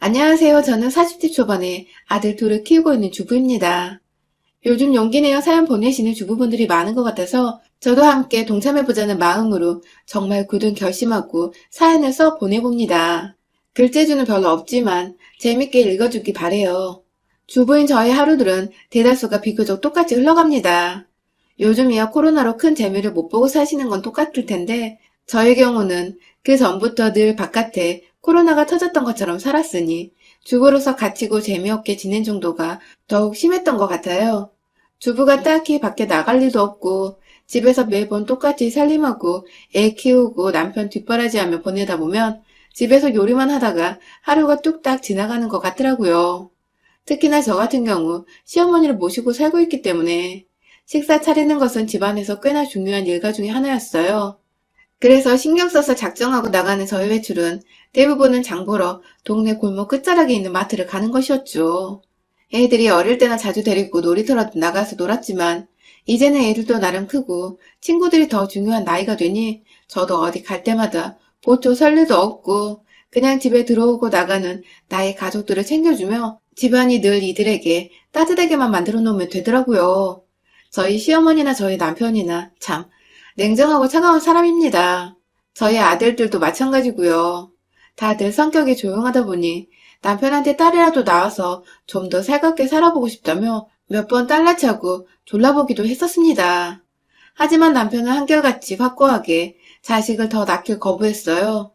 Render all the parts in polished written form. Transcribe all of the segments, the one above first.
안녕하세요. 저는 40대 초반에 아들 둘을 키우고 있는 주부입니다. 요즘 용기 내어 사연 보내시는 주부분들이 많은 것 같아서 저도 함께 동참해보자는 마음으로 정말 굳은 결심하고 사연을 써 보내봅니다. 글재주는 별로 없지만 재밌게 읽어주기 바래요. 주부인 저의 하루들은 대다수가 비교적 똑같이 흘러갑니다. 요즘이야 코로나로 큰 재미를 못 보고 사시는 건 똑같을 텐데 저의 경우는 그 전부터 늘 바깥에 코로나가 터졌던 것처럼 살았으니 주부로서 갇히고 재미없게 지낸 정도가 더욱 심했던 것 같아요. 주부가 딱히 밖에 나갈 일도 없고 집에서 매번 똑같이 살림하고 애 키우고 남편 뒷바라지하며 보내다 보면 집에서 요리만 하다가 하루가 뚝딱 지나가는 것 같더라고요. 특히나 저 같은 경우 시어머니를 모시고 살고 있기 때문에 식사 차리는 것은 집안에서 꽤나 중요한 일과 중에 하나였어요. 그래서 신경 써서 작정하고 나가는 저의 외출은 대부분은 장 보러 동네 골목 끝자락에 있는 마트를 가는 것이었죠. 애들이 어릴 때나 자주 데리고 놀이터라도 나가서 놀았지만 이제는 애들도 나름 크고 친구들이 더 중요한 나이가 되니 저도 어디 갈 때마다 보초 설 일도 없고 그냥 집에 들어오고 나가는 나의 가족들을 챙겨주며 집안이 늘 이들에게 따뜻하게만 만들어 놓으면 되더라고요. 저희 시어머니나 저희 남편이나 참 냉정하고 차가운 사람입니다. 저희 아들들도 마찬가지고요. 다들 성격이 조용하다 보니 남편한테 딸이라도 낳아서 좀 더 살갑게 살아보고 싶다며 몇 번 딸라차고 졸라보기도 했었습니다. 하지만 남편은 한결같이 확고하게 자식을 더 낳길 거부했어요.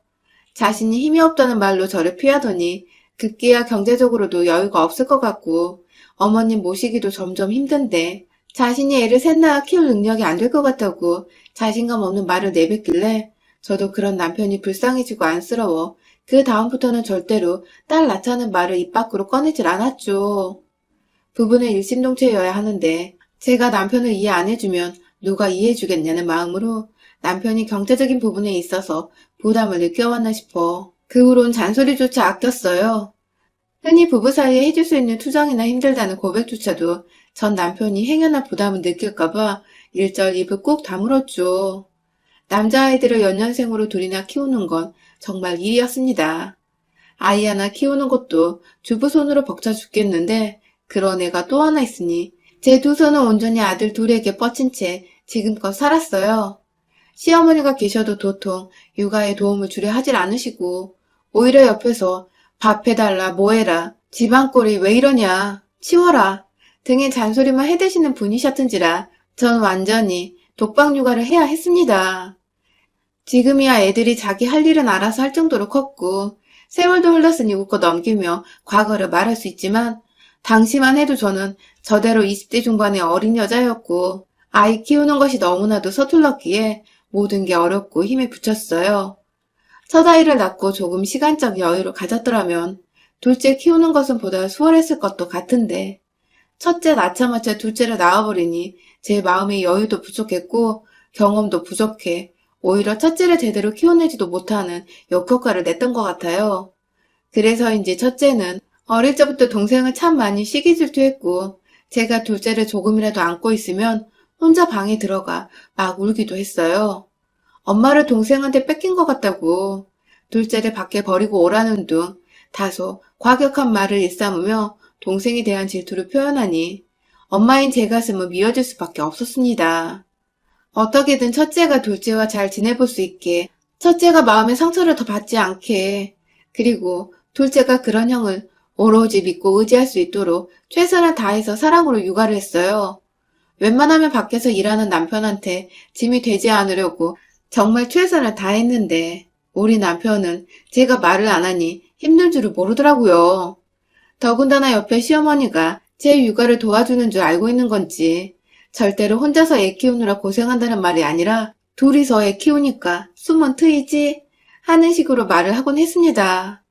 자신이 힘이 없다는 말로 저를 피하더니 급기야 경제적으로도 여유가 없을 것 같고 어머님 모시기도 점점 힘든데 자신이 애를 셋 낳아 키울 능력이 안 될 것 같다고 자신감 없는 말을 내뱉길래 저도 그런 남편이 불쌍해지고 안쓰러워 그 다음부터는 절대로 딸 낳자는 말을 입 밖으로 꺼내질 않았죠. 부부는 일심동체여야 하는데 제가 남편을 이해 안 해주면 누가 이해해주겠냐는 마음으로 남편이 경제적인 부분에 있어서 부담을 느껴왔나 싶어 그 후론 잔소리조차 아꼈어요. 흔히 부부 사이에 해줄 수 있는 투정이나 힘들다는 고백조차도 전 남편이 행여나 부담을 느낄까봐 일절 입을 꾹 다물었죠. 남자아이들을 연년생으로 둘이나 키우는 건 정말 일이었습니다. 아이 하나 키우는 것도 주부 손으로 벅차 죽겠는데 그런 애가 또 하나 있으니 제 두 손은 온전히 아들 둘에게 뻗친 채 지금껏 살았어요. 시어머니가 계셔도 도통 육아에 도움을 주려 하질 않으시고 오히려 옆에서 밥 해달라 뭐 해라 집안꼴이 왜 이러냐 치워라 등의 잔소리만 해대시는 분이셨던지라 전 완전히 독박 육아를 해야 했습니다. 지금이야 애들이 자기 할 일은 알아서 할 정도로 컸고 세월도 흘렀으니 웃고 넘기며 과거를 말할 수 있지만 당시만 해도 저는 저대로 20대 중반의 어린 여자였고 아이 키우는 것이 너무나도 서툴렀기에 모든 게 어렵고 힘에 부쳤어요. 첫 아이를 낳고 조금 시간적 여유를 가졌더라면 둘째 키우는 것은 보다 수월했을 것도 같은데 첫째 낳자마자 둘째를 낳아버리니 제 마음의 여유도 부족했고 경험도 부족해 오히려 첫째를 제대로 키워내지도 못하는 역효과를 냈던 것 같아요. 그래서인지 첫째는 어릴 적부터 동생을 참 많이 시기 질투했고 제가 둘째를 조금이라도 안고 있으면 혼자 방에 들어가 막 울기도 했어요. 엄마를 동생한테 뺏긴 것 같다고 둘째를 밖에 버리고 오라는 둥 다소 과격한 말을 일삼으며 동생에 대한 질투를 표현하니 엄마인 제 가슴은 미어질 수밖에 없었습니다. 어떻게든 첫째가 둘째와 잘 지내볼 수 있게 첫째가 마음의 상처를 더 받지 않게 그리고 둘째가 그런 형을 오로지 믿고 의지할 수 있도록 최선을 다해서 사랑으로 육아를 했어요. 웬만하면 밖에서 일하는 남편한테 짐이 되지 않으려고 정말 최선을 다했는데 우리 남편은 제가 말을 안 하니 힘든 줄을 모르더라고요. 더군다나 옆에 시어머니가 제 육아를 도와주는 줄 알고 있는 건지 절대로 혼자서 애 키우느라 고생한다는 말이 아니라 둘이서 애 키우니까 숨은 트이지 하는 식으로 말을 하곤 했습니다.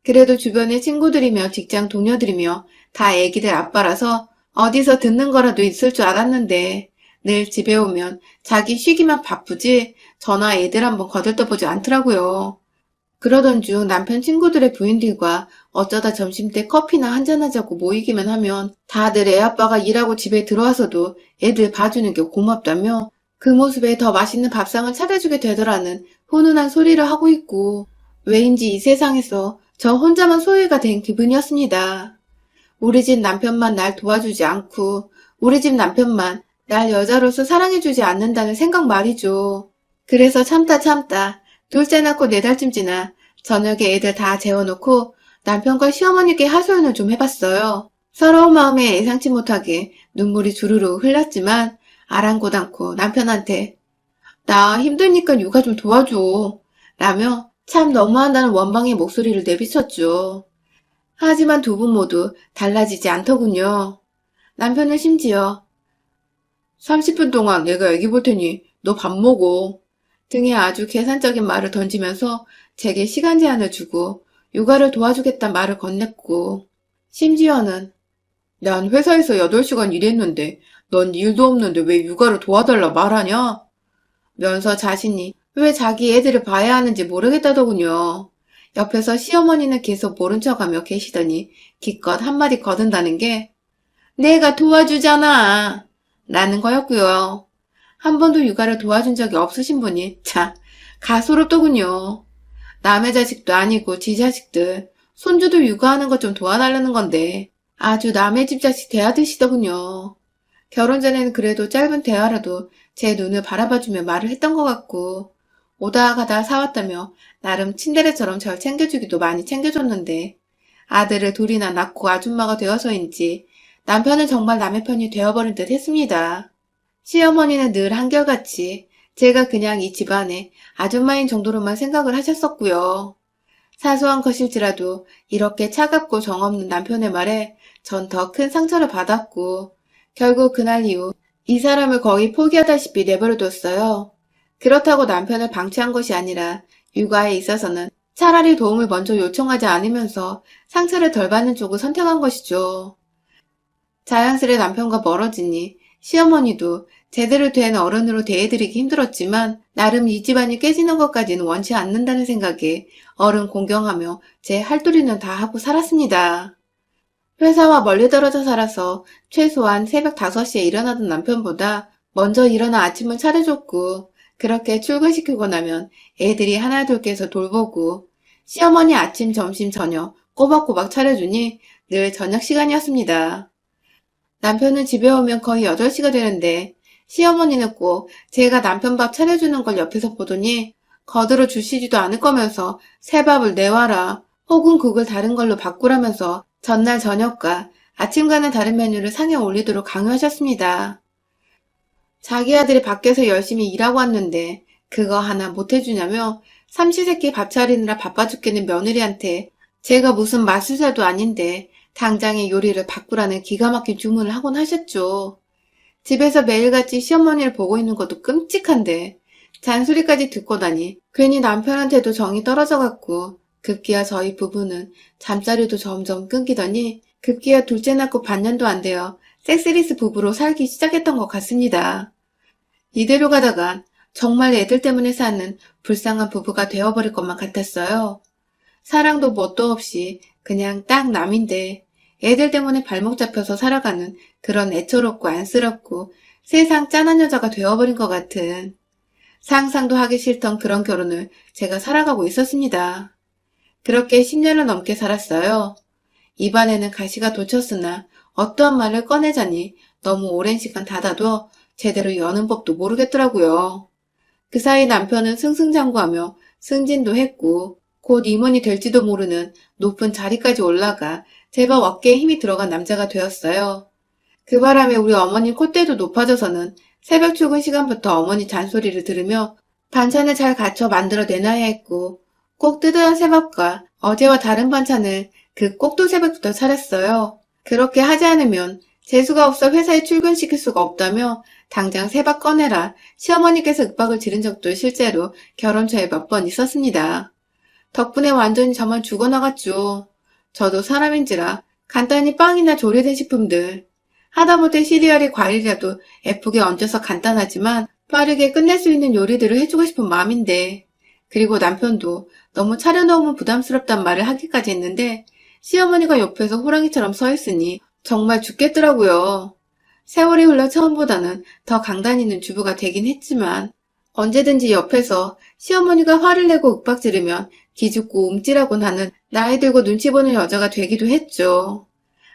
그래도 주변의 친구들이며 직장 동료들이며 다 애기들 아빠라서 어디서 듣는 거라도 있을 줄 알았는데 늘 집에 오면 자기 쉬기만 바쁘지 전화 애들 한번 거들떠보지 않더라고요. 그러던 중 남편 친구들의 부인들과 어쩌다 점심때 커피나 한잔하자고 모이기만 하면 다들 애아빠가 일하고 집에 들어와서도 애들 봐주는 게 고맙다며 그 모습에 더 맛있는 밥상을 차려주게 되더라는 훈훈한 소리를 하고 있고 왜인지 이 세상에서 저 혼자만 소외가 된 기분이었습니다. 우리 집 남편만 날 도와주지 않고 우리 집 남편만 날 여자로서 사랑해주지 않는다는 생각 말이죠. 그래서 참다 둘째 낳고 4달쯤 지나 저녁에 애들 다 재워놓고 남편과 시어머니께 하소연을 좀 해봤어요. 서러운 마음에 예상치 못하게 눈물이 주르륵 흘렀지만 아랑곳않고 남편한테 나 힘드니까 육아 좀 도와줘 라며 참 너무한다는 원방의 목소리를 내비쳤죠. 하지만 두 분 모두 달라지지 않더군요. 남편은 심지어 30분 동안 내가 애기 볼 테니 너 밥 먹어 등의 아주 계산적인 말을 던지면서 제게 시간 제한을 주고 육아를 도와주겠다 말을 건넸고 심지어는 난 회사에서 8시간 일했는데 넌 일도 없는데 왜 육아를 도와달라 말하냐? 면서 자신이 왜 자기 애들을 봐야 하는지 모르겠다더군요. 옆에서 시어머니는 계속 모른 척하며 계시더니 기껏 한마디 거둔다는 게 내가 도와주잖아 라는 거였고요. 한 번도 육아를 도와준 적이 없으신 분이 참 가소롭더군요. 남의 자식도 아니고 지 자식들 손주들 육아하는 것 좀 도와달라는 건데 아주 남의 집 자식 대하듯이더군요. 결혼 전에는 그래도 짧은 대화라도 제 눈을 바라봐주며 말을 했던 것 같고 오다 가다 사왔다며 나름 친데레처럼 절 챙겨주기도 많이 챙겨줬는데 아들을 둘이나 낳고 아줌마가 되어서인지 남편은 정말 남의 편이 되어버린 듯 했습니다. 시어머니는 늘 한결같이 제가 그냥 이 집안의 아줌마인 정도로만 생각을 하셨었고요. 사소한 것일지라도 이렇게 차갑고 정없는 남편의 말에 전 더 큰 상처를 받았고 결국 그날 이후 이 사람을 거의 포기하다시피 내버려뒀어요. 그렇다고 남편을 방치한 것이 아니라 육아에 있어서는 차라리 도움을 먼저 요청하지 않으면서 상처를 덜 받는 쪽을 선택한 것이죠. 자연스레 남편과 멀어지니 시어머니도 제대로 된 어른으로 대해드리기 힘들었지만 나름 이 집안이 깨지는 것까지는 원치 않는다는 생각에 어른 공경하며 제 할도리는 다 하고 살았습니다. 회사와 멀리 떨어져 살아서 최소한 새벽 5시에 일어나던 남편보다 먼저 일어나 아침을 차려줬고 그렇게 출근시키고 나면 애들이 하나둘 깨서 돌보고 시어머니 아침, 점심, 저녁 꼬박꼬박 차려주니 늘 저녁 시간이었습니다. 남편은 집에 오면 거의 8시가 되는데 시어머니는 꼭 제가 남편 밥 차려주는 걸 옆에서 보더니 거들어 주시지도 않을 거면서 새 밥을 내와라 혹은 국을 다른 걸로 바꾸라면서 전날 저녁과 아침과는 다른 메뉴를 상에 올리도록 강요하셨습니다. 자기 아들이 밖에서 열심히 일하고 왔는데 그거 하나 못해주냐며 삼시세끼 밥 차리느라 바빠 죽겠는 며느리한테 제가 무슨 마술사도 아닌데 당장의 요리를 바꾸라는 기가 막힌 주문을 하곤 하셨죠. 집에서 매일같이 시어머니를 보고 있는 것도 끔찍한데 잔소리까지 듣고 나니 괜히 남편한테도 정이 떨어져갖고 급기야 저희 부부는 잠자리도 점점 끊기더니 급기야 둘째 낳고 반년도 안 되어 섹스리스 부부로 살기 시작했던 것 같습니다. 이대로 가다간 정말 애들 때문에 사는 불쌍한 부부가 되어버릴 것만 같았어요. 사랑도 뭣도 없이 그냥 딱 남인데 애들 때문에 발목 잡혀서 살아가는 그런 애처롭고 안쓰럽고 세상 짠한 여자가 되어버린 것 같은 상상도 하기 싫던 그런 결혼을 제가 살아가고 있었습니다. 그렇게 10년을 넘게 살았어요. 입안에는 가시가 돋쳤으나 어떠한 말을 꺼내자니 너무 오랜 시간 닫아둬 제대로 여는 법도 모르겠더라고요. 그 사이 남편은 승승장구하며 승진도 했고 곧 임원이 될지도 모르는 높은 자리까지 올라가 제법 어깨에 힘이 들어간 남자가 되었어요. 그 바람에 우리 어머니 콧대도 높아져서는 새벽 출근 시간부터 어머니 잔소리를 들으며 반찬을 잘 갖춰 만들어 내놔야 했고 꼭 뜯어야 새밥과 어제와 다른 반찬을 그 꼭두 새벽부터 차렸어요. 그렇게 하지 않으면 재수가 없어 회사에 출근시킬 수가 없다며 당장 새밥 꺼내라 시어머니께서 윽박을 지른 적도 실제로 결혼 초에 몇 번 있었습니다. 덕분에 완전히 저만 죽어나갔죠. 저도 사람인지라 간단히 빵이나 조리된 식품들 하다못해 시리얼이 과일이라도 예쁘게 얹어서 간단하지만 빠르게 끝낼 수 있는 요리들을 해주고 싶은 마음인데 그리고 남편도 너무 차려놓으면 부담스럽단 말을 하기까지 했는데 시어머니가 옆에서 호랑이처럼 서 있으니 정말 죽겠더라고요. 세월이 흘러 처음보다는 더 강단 있는 주부가 되긴 했지만 언제든지 옆에서 시어머니가 화를 내고 윽박 지르면 기죽고 움찔하고 나는 나이 들고 눈치 보는 여자가 되기도 했죠.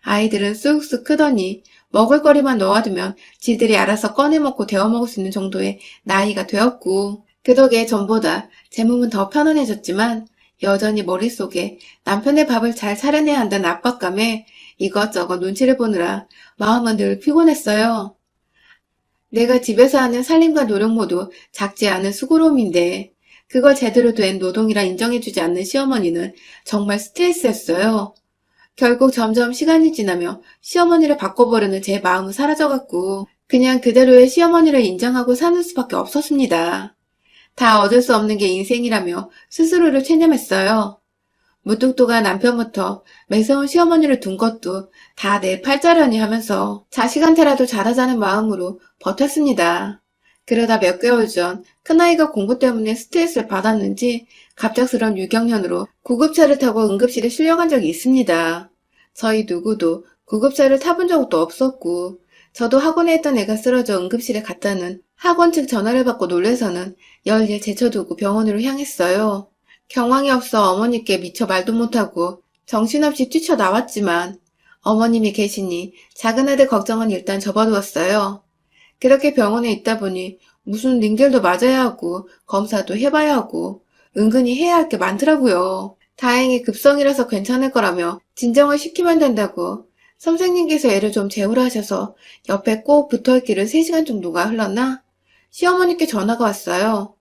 아이들은 쑥쑥 크더니 먹을거리만 놓아두면 지들이 알아서 꺼내 먹고 데워 먹을 수 있는 정도의 나이가 되었고, 그 덕에 전보다 제 몸은 더 편안해졌지만 여전히 머릿속에 남편의 밥을 잘 차려내야 한다는 압박감에 이것저것 눈치를 보느라 마음은 늘 피곤했어요. 내가 집에서 하는 살림과 노력 모두 작지 않은 수고로움인데 그걸 제대로 된 노동이라 인정해주지 않는 시어머니는 정말 스트레스였어요. 결국 점점 시간이 지나며 시어머니를 바꿔보려는 제 마음은 사라져갔고 그냥 그대로의 시어머니를 인정하고 사는 수밖에 없었습니다. 다 얻을 수 없는 게 인생이라며 스스로를 체념했어요. 무뚝뚝한 남편부터 매서운 시어머니를 둔 것도 다 내 팔자려니 하면서 자식한테라도 잘하자는 마음으로 버텼습니다. 그러다 몇 개월 전 큰아이가 공부 때문에 스트레스를 받았는지 갑작스런 유경련으로 구급차를 타고 응급실에 실려간 적이 있습니다. 저희 누구도 구급차를 타본 적도 없었고 저도 학원에 있던 애가 쓰러져 응급실에 갔다는 학원 측 전화를 받고 놀래서는 열일 제쳐두고 병원으로 향했어요. 경황이 없어 어머니께 미처 말도 못하고 정신없이 뛰쳐나왔지만 어머님이 계시니 작은 아들 걱정은 일단 접어두었어요. 그렇게 병원에 있다 보니 무슨 링겔도 맞아야 하고 검사도 해봐야 하고 은근히 해야 할 게 많더라고요. 다행히 급성이라서 괜찮을 거라며 진정을 시키면 된다고 선생님께서 애를 좀 재우라 하셔서 옆에 꼭 붙어있기를 3시간 정도가 흘렀나? 시어머니께 전화가 왔어요.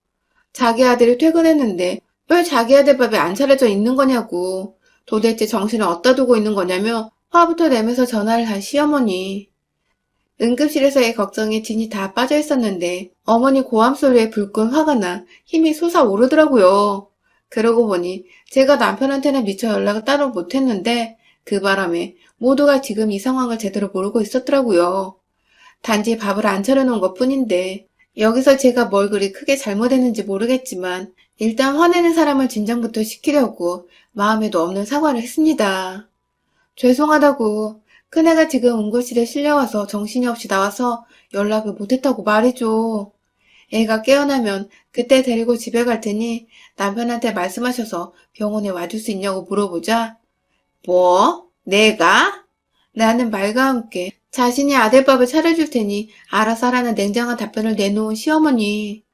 자기 아들이 퇴근했는데 왜 자기 아들 밥이 안 차려져 있는 거냐고, 도대체 정신을 어디다 두고 있는 거냐며 화부터 내면서 전화를 한 시어머니. 응급실에서의 걱정에 진이 다 빠져 있었는데 어머니 고함 소리에 불끈 화가 나 힘이 솟아오르더라고요. 그러고 보니 제가 남편한테는 미처 연락을 따로 못했는데 그 바람에 모두가 지금 이 상황을 제대로 모르고 있었더라고요. 단지 밥을 안 차려놓은 것뿐인데 여기서 제가 뭘 그리 크게 잘못했는지 모르겠지만 일단 화내는 사람을 진정부터 시키려고 마음에도 없는 사과를 했습니다. 죄송하다고. 큰애가 지금 응급실에 실려와서 정신이 없이 나와서 연락을 못했다고 말해줘. 애가 깨어나면 그때 데리고 집에 갈 테니 남편한테 말씀하셔서 병원에 와줄 수 있냐고 물어보자. 뭐? 내가? 나는 말과 함께 자신이 아들밥을 차려줄 테니 알아서 하라는 냉정한 답변을 내놓은 시어머니.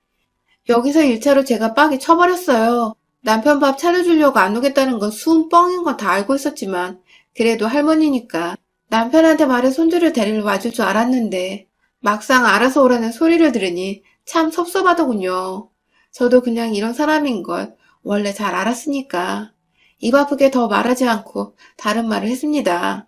여기서 1차로 제가 빡이 쳐버렸어요. 남편 밥 차려주려고 안 오겠다는 건 수은 뻥인 건 다 알고 있었지만 그래도 할머니니까 남편한테 말해 손주를 데리러 와줄 줄 알았는데 막상 알아서 오라는 소리를 들으니 참 섭섭하더군요. 저도 그냥 이런 사람인 걸 원래 잘 알았으니까 입 아프게 더 말하지 않고 다른 말을 했습니다.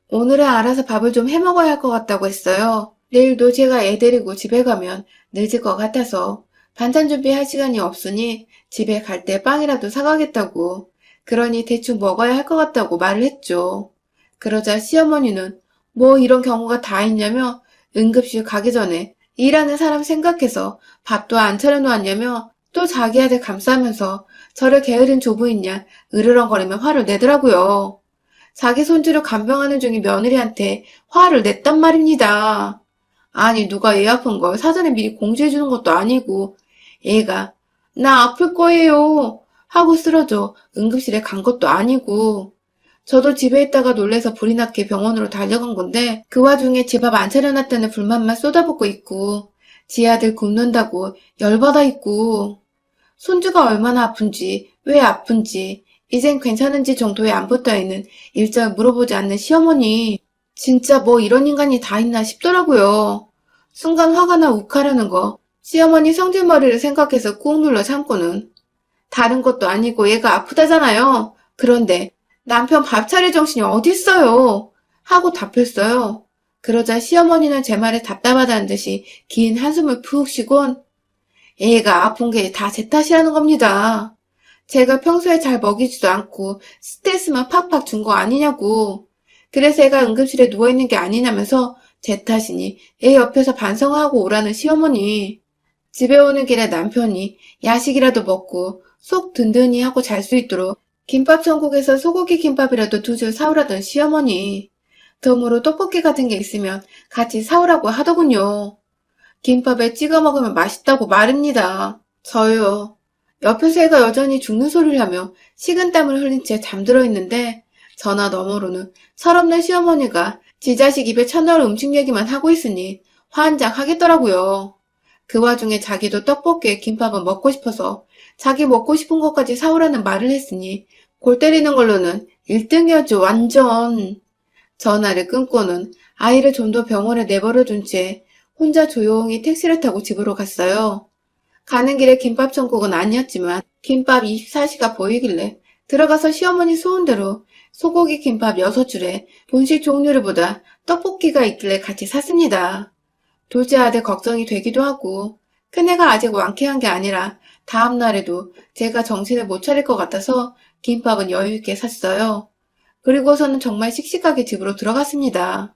오늘은 알아서 밥을 좀 해먹어야 할 것 같다고 했어요. 내일도 제가 애 데리고 집에 가면 늦을 것 같아서 반찬 준비할 시간이 없으니 집에 갈 때 빵이라도 사가겠다고. 그러니 대충 먹어야 할 것 같다고 말을 했죠. 그러자 시어머니는 뭐 이런 경우가 다 있냐며 응급실 가기 전에 일하는 사람 생각해서 밥도 안 차려놓았냐며 또 자기 아들 감싸면서 저를 게으른 조부인냐 으르렁거리며 화를 내더라고요. 자기 손주를 간병하는 중인 며느리한테 화를 냈단 말입니다. 아니 누가 애 아픈 걸 사전에 미리 공지해주는 것도 아니고 애가 나 아플 거예요 하고 쓰러져 응급실에 간 것도 아니고 저도 집에 있다가 놀래서 불이 났게 병원으로 달려간 건데 그 와중에 제 밥 안 차려놨다는 불만만 쏟아붓고 있고 지 아들 굶는다고 열받아 있고 손주가 얼마나 아픈지 왜 아픈지 이젠 괜찮은지 정도의 안부 따위는 일절 물어보지 않는 시어머니. 진짜 뭐 이런 인간이 다 있나 싶더라고요. 순간 화가 나 욱하려는 거 시어머니 성질머리를 생각해서 꾹 눌러 참고는 다른 것도 아니고 얘가 아프다잖아요. 그런데 남편 밥 차릴 정신이 어딨어요. 하고 답했어요. 그러자 시어머니는 제 말에 답답하다는 듯이 긴 한숨을 푹 쉬곤 애가 아픈 게 다 제 탓이라는 겁니다. 제가 평소에 잘 먹이지도 않고 스트레스만 팍팍 준 거 아니냐고. 그래서 애가 응급실에 누워있는 게 아니냐면서 제 탓이니 애 옆에서 반성하고 오라는 시어머니. 집에 오는 길에 남편이 야식이라도 먹고 속 든든히 하고 잘 수 있도록 김밥 천국에서 소고기 김밥이라도 2줄 사오라던 시어머니. 덤으로 떡볶이 같은 게 있으면 같이 사오라고 하더군요. 김밥에 찍어 먹으면 맛있다고 말입니다. 저요. 옆에서 애가 여전히 죽는 소리를 하며 식은땀을 흘린 채 잠들어 있는데 전화 너머로는 철없는 시어머니가 지 자식 입에 쳐넣을 음식 얘기만 하고 있으니 환장하겠더라고요. 그 와중에 자기도 떡볶이에 김밥은 먹고 싶어서 자기 먹고 싶은 것까지 사오라는 말을 했으니 골 때리는 걸로는 1등이었죠, 완전. 전화를 끊고는 아이를 좀 더 병원에 내버려 둔 채 혼자 조용히 택시를 타고 집으로 갔어요. 가는 길에 김밥 천국은 아니었지만 김밥 24시가 보이길래 들어가서 시어머니 소원대로 소고기 김밥 6줄에 본식 종류를 보다 떡볶이가 있길래 같이 샀습니다. 둘째 아들 걱정이 되기도 하고 큰애가 아직 완쾌한 게 아니라 다음 날에도 제가 정신을 못 차릴 것 같아서 김밥은 여유 있게 샀어요. 그리고서는 정말 씩씩하게 집으로 들어갔습니다.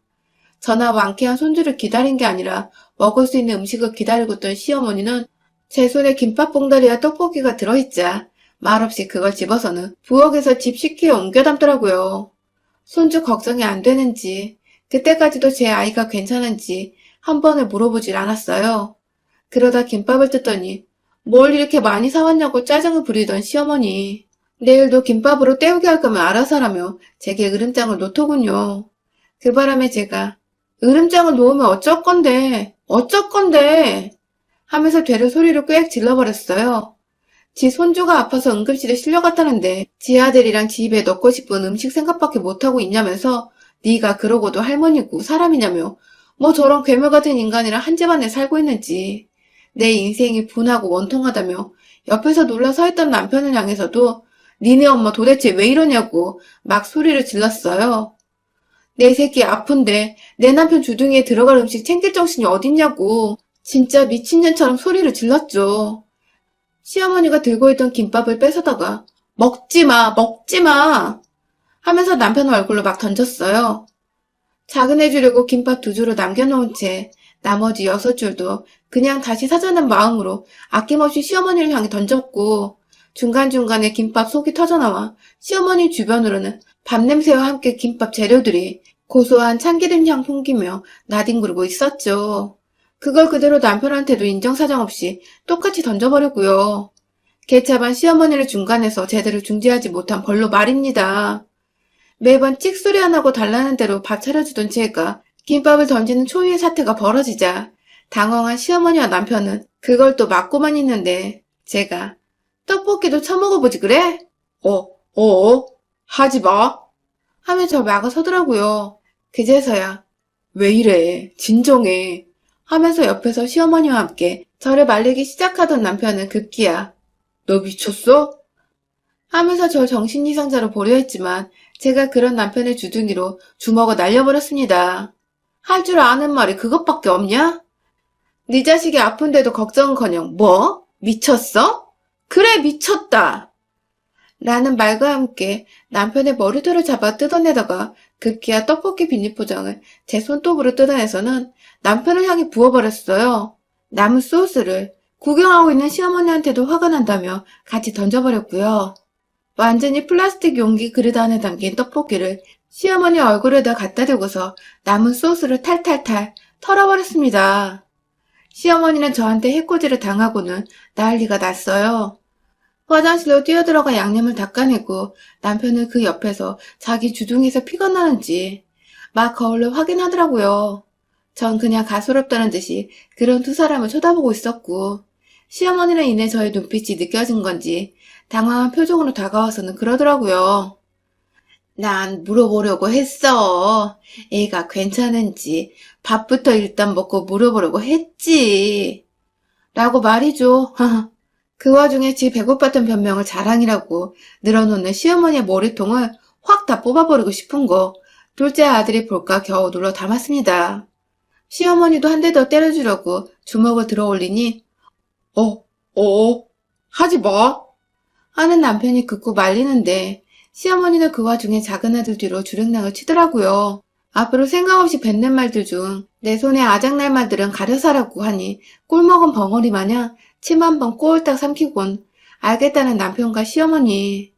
저나 완쾌한 손주를 기다린 게 아니라 먹을 수 있는 음식을 기다리고 있던 시어머니는 제 손에 김밥 봉다리와 떡볶이가 들어있자 말없이 그걸 집어서는 부엌에서 집 식기에 옮겨 담더라고요. 손주 걱정이 안 되는지, 그때까지도 제 아이가 괜찮은지 한 번을 물어보질 않았어요. 그러다 김밥을 뜯더니 뭘 이렇게 많이 사왔냐고 짜증을 부리던 시어머니. 내일도 김밥으로 때우게 할 거면 알아서 하라며 제게 으름장을 놓더군요. 그 바람에 제가 으름장을 놓으면 어쩔 건데, 어쩔 건데 하면서 되려 소리를 꽥 질러버렸어요. 지 손주가 아파서 응급실에 실려갔다는데 지 아들이랑 지 입에 넣고 싶은 음식 생각밖에 못하고 있냐면서 네가 그러고도 할머니고 사람이냐며 뭐 저런 괴물 같은 인간이랑 한 집안에 살고 있는지 내 인생이 분하고 원통하다며 옆에서 놀라 서 있던 남편을 향해서도 니네 엄마 도대체 왜 이러냐고 막 소리를 질렀어요. 내 새끼 아픈데 내 남편 주둥이에 들어갈 음식 챙길 정신이 어딨냐고 진짜 미친년처럼 소리를 질렀죠. 시어머니가 들고 있던 김밥을 뺏어다가 먹지 마, 먹지 마 하면서 남편 얼굴로 막 던졌어요. 자근해 주려고 김밥 2줄을 남겨놓은 채 나머지 6줄도 그냥 다시 사자는 마음으로 아낌없이 시어머니를 향해 던졌고 중간중간에 김밥 속이 터져나와 시어머니 주변으로는 밥냄새와 함께 김밥 재료들이 고소한 참기름 향 풍기며 나뒹구르고 있었죠. 그걸 그대로 남편한테도 인정사정 없이 똑같이 던져버렸고요. 개차반 시어머니를 중간에서 제대로 중재하지 못한 벌로 말입니다. 매번 찍소리 안 하고 달라는 대로 밥 차려주던 제가 김밥을 던지는 초유의 사태가 벌어지자 당황한 시어머니와 남편은 그걸 또 막고만 있는데 제가 떡볶이도 처먹어보지 그래? 하지 마. 하며 저 막아서더라고요. 그제서야 왜 이래 진정해 하면서 옆에서 시어머니와 함께 저를 말리기 시작하던 남편은 급기야 너 미쳤어? 하면서 저 정신이상자로 보려 했지만 제가 그런 남편의 주둥이로 주먹을 날려버렸습니다. 할 줄 아는 말이 그것밖에 없냐? 네 자식이 아픈데도 걱정은커녕 뭐? 미쳤어? 그래 미쳤다! 라는 말과 함께 남편의 머리털을 잡아 뜯어내다가 급기야 떡볶이 비닐포장을 제 손톱으로 뜯어내서는 남편을 향해 부어버렸어요. 남은 소스를 구경하고 있는 시어머니한테도 화가 난다며 같이 던져버렸고요. 완전히 플라스틱 용기 그릇 안에 담긴 떡볶이를 시어머니 얼굴에다 갖다 대고서 남은 소스를 탈탈탈 털어버렸습니다. 시어머니는 저한테 해코지를 당하고는 난리가 났어요. 화장실로 뛰어들어가 양념을 닦아내고 남편은 그 옆에서 자기 주둥이에서 피가 나는지 막 거울로 확인하더라고요. 전 그냥 가소롭다는 듯이 그런 두 사람을 쳐다보고 있었고 시어머니는 이내 저의 눈빛이 느껴진 건지 당황한 표정으로 다가와서는 그러더라고요. 난 물어보려고 했어. 애가 괜찮은지 밥부터 일단 먹고 물어보려고 했지. 라고 말이죠. 그 와중에 지 배고팠던 변명을 자랑이라고 늘어놓는 시어머니의 머리통을 확 다 뽑아버리고 싶은 거 둘째 아들이 볼까 겨우 눌러 담았습니다. 시어머니도 한 대 더 때려주려고 주먹을 들어 올리니 하지 마 하는 남편이 극구 말리는데 시어머니는 그 와중에 작은 아들 뒤로 주랭랑을 치더라고요. 앞으로 생각 없이 뱉는 말들 중 내 손에 아작날 말들은 가려사라고 하니 꿀먹은 벙어리 마냥 침 한 번 꼴딱 삼키곤 알겠다는 남편과 시어머니.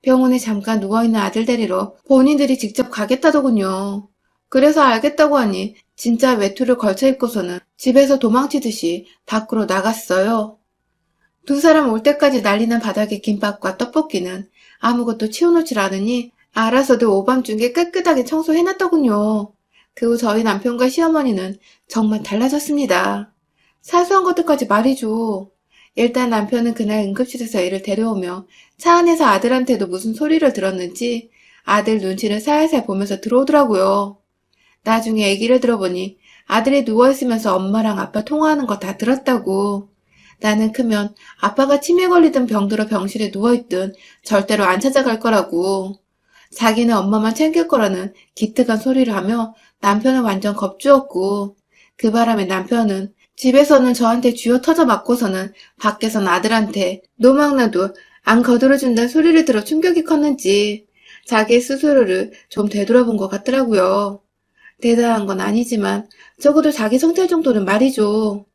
병원에 잠깐 누워있는 아들 데리러 본인들이 직접 가겠다더군요. 그래서 알겠다고 하니 진짜 외투를 걸쳐 입고서는 집에서 도망치듯이 밖으로 나갔어요. 두 사람 올 때까지 난리난 바닥의 김밥과 떡볶이는 아무것도 치워놓질 않으니 알아서도 오밤중에 깨끗하게 청소해놨더군요. 그 후 저희 남편과 시어머니는 정말 달라졌습니다. 사소한 것들까지 말이죠. 일단 남편은 그날 응급실에서 애를 데려오며 차 안에서 아들한테도 무슨 소리를 들었는지 아들 눈치를 살살 보면서 들어오더라고요. 나중에 얘기를 들어보니 아들이 누워있으면서 엄마랑 아빠 통화하는 거 다 들었다고. 나는 크면 아빠가 치매 걸리든 병들어 병실에 누워있든 절대로 안 찾아갈 거라고. 자기는 엄마만 챙길 거라는 기특한 소리를 하며 남편은 완전 겁주었고, 그 바람에 남편은 집에서는 저한테 쥐어 터져 맞고서는 밖에선 아들한테 노망나도 안 거들어준다는 소리를 들어 충격이 컸는지 자기 스스로를 좀 되돌아본 것 같더라고요. 대단한 건 아니지만 적어도 자기 성찰 정도는 말이죠.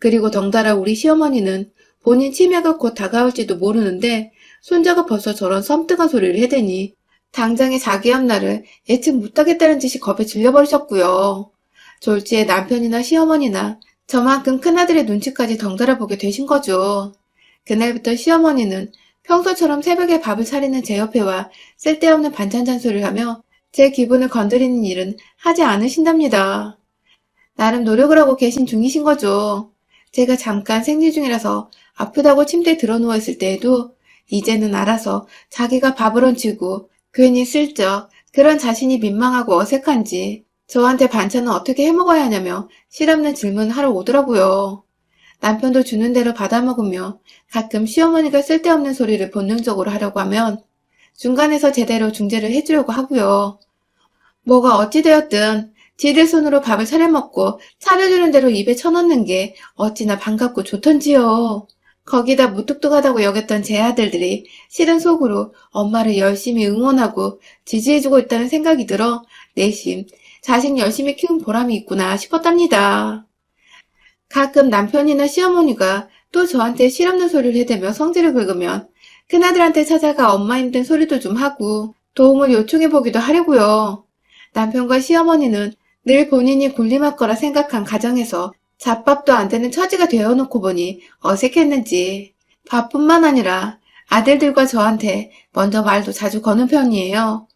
그리고 덩달아 우리 시어머니는 본인 치매가 곧 다가올지도 모르는데 손자가 벌써 저런 섬뜩한 소리를 해대니 당장에 자기 앞날을 예측 못하겠다는 듯이 겁에 질려버리셨고요. 졸지에 남편이나 시어머니나 저만큼 큰아들의 눈치까지 덩달아 보게 되신 거죠. 그날부터 시어머니는 평소처럼 새벽에 밥을 차리는 제 옆에 와 쓸데없는 반찬 잔소리를 하며 제 기분을 건드리는 일은 하지 않으신답니다. 나름 노력을 하고 계신 중이신 거죠. 제가 잠깐 생리 중이라서 아프다고 침대에 들어 누워있을 때에도 이제는 알아서 자기가 밥을 얹히고 괜히 슬쩍 그런 자신이 민망하고 어색한지 저한테 반찬은 어떻게 해먹어야 하냐며 실없는 질문을 하러 오더라고요. 남편도 주는 대로 받아먹으며 가끔 시어머니가 쓸데없는 소리를 본능적으로 하려고 하면 중간에서 제대로 중재를 해주려고 하고요. 뭐가 어찌되었든 지들 손으로 밥을 차려먹고 차려주는 대로 입에 쳐넣는 게 어찌나 반갑고 좋던지요. 거기다 무뚝뚝하다고 여겼던 제 아들들이 실은 속으로 엄마를 열심히 응원하고 지지해주고 있다는 생각이 들어 내심 자식 열심히 키운 보람이 있구나 싶었답니다. 가끔 남편이나 시어머니가 또 저한테 실없는 소리를 해대며 성질을 긁으면 큰아들한테 찾아가 엄마 힘든 소리도 좀 하고 도움을 요청해보기도 하려고요. 남편과 시어머니는 늘 본인이 군림할 거라 생각한 가정에서 잡밥도 안 되는 처지가 되어놓고 보니 어색했는지 밥뿐만 아니라 아들들과 저한테 먼저 말도 자주 거는 편이에요.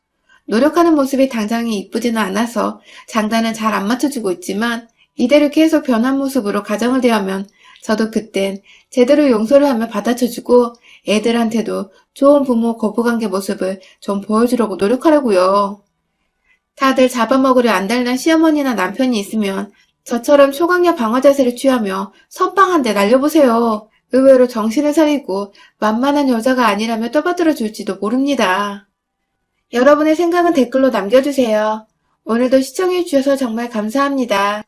노력하는 모습이 당장에 이쁘지는 않아서 장단은 잘 안 맞춰주고 있지만 이대로 계속 변한 모습으로 가정을 대하면 저도 그땐 제대로 용서를 하며 받아쳐주고 애들한테도 좋은 부모 거부관계 모습을 좀 보여주려고 노력하려고요. 다들 잡아먹으려 안달난 시어머니나 남편이 있으면 저처럼 초강력 방어 자세를 취하며 선빵 한 대 날려보세요. 의외로 정신을 차리고 만만한 여자가 아니라며 떠받들어 줄지도 모릅니다. 여러분의 생각은 댓글로 남겨주세요. 오늘도 시청해주셔서 정말 감사합니다.